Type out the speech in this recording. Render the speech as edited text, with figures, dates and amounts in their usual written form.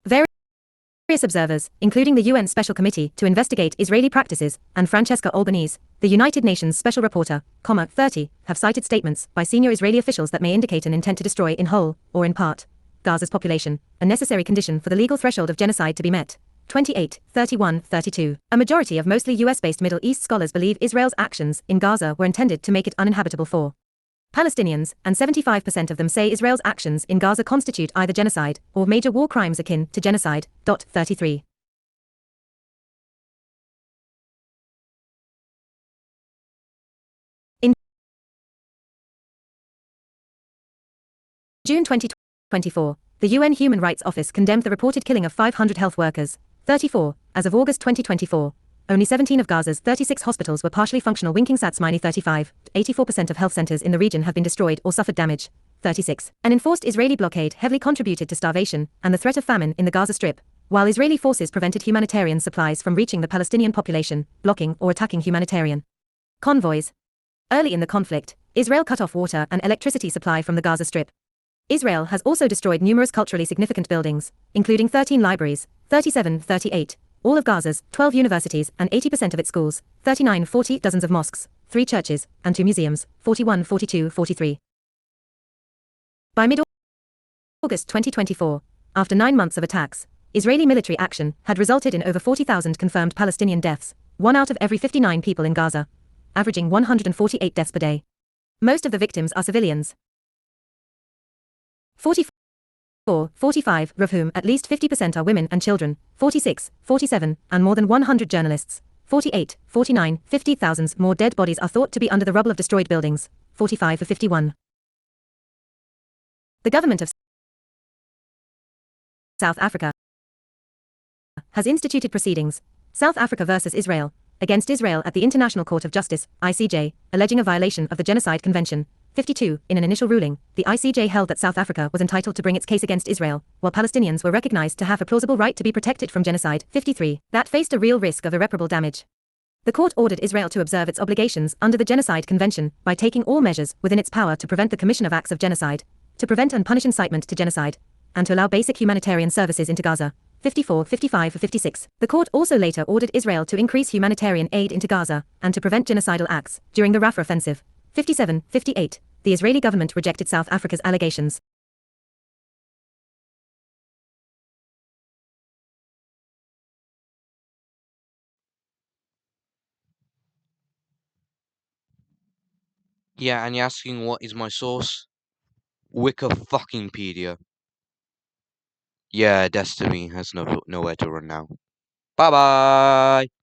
Various observers, including the UN Special Committee to investigate Israeli practices, and Francesca Albanese, the United Nations Special Reporter, 30, have cited statements by senior Israeli officials that may indicate an intent to destroy in whole, or in part, Gaza's population, a necessary condition for the legal threshold of genocide to be met. 28, 31, 32. A majority of mostly US-based Middle East scholars believe Israel's actions in Gaza were intended to make it uninhabitable for Palestinians, and 75% of them say Israel's actions in Gaza constitute either genocide or major war crimes akin to genocide. 33. In June 2024, the UN Human Rights Office condemned the reported killing of 500 health workers. 34. As of August 2024, only 17 of Gaza's 36 hospitals were partially functional. Winking sad smiley. 35. 84% of health centers in the region have been destroyed or suffered damage. 36. An enforced Israeli blockade heavily contributed to starvation and the threat of famine in the Gaza Strip, while Israeli forces prevented humanitarian supplies from reaching the Palestinian population, blocking or attacking humanitarian convoys. Early in the conflict, Israel cut off water and electricity supply from the Gaza Strip. Israel has also destroyed numerous culturally significant buildings, including 13 libraries, 38, all of Gaza's 12 universities and 80% of its schools, 40 dozens of mosques, 3 churches, and 2 museums, 43. By mid-August 2024, after 9 months of attacks, Israeli military action had resulted in over 40,000 confirmed Palestinian deaths, 1 out of every 59 people in Gaza, averaging 148 deaths per day. Most of the victims are civilians. 45 of whom at least 50% are women and children, 46, 47, and more than 100 journalists, 48, 49, 50,000 more dead bodies are thought to be under the rubble of destroyed buildings, 45 of 51. The government of South Africa has instituted proceedings, South Africa versus Israel, against Israel at the International Court of Justice, ICJ, alleging a violation of the Genocide Convention. 52. In an initial ruling, the ICJ held that South Africa was entitled to bring its case against Israel, while Palestinians were recognized to have a plausible right to be protected from genocide. 53. That faced a real risk of irreparable damage. The court ordered Israel to observe its obligations under the Genocide Convention by taking all measures within its power to prevent the commission of acts of genocide, to prevent and punish incitement to genocide, and to allow basic humanitarian services into Gaza. 54, 55, 56. The court also later ordered Israel to increase humanitarian aid into Gaza and to prevent genocidal acts during the Rafah offensive. 57, 58. The Israeli government rejected South Africa's allegations. Yeah, and you're asking what is my source? Wikipedia. Yeah, Destiny has nowhere to run now. Bye bye!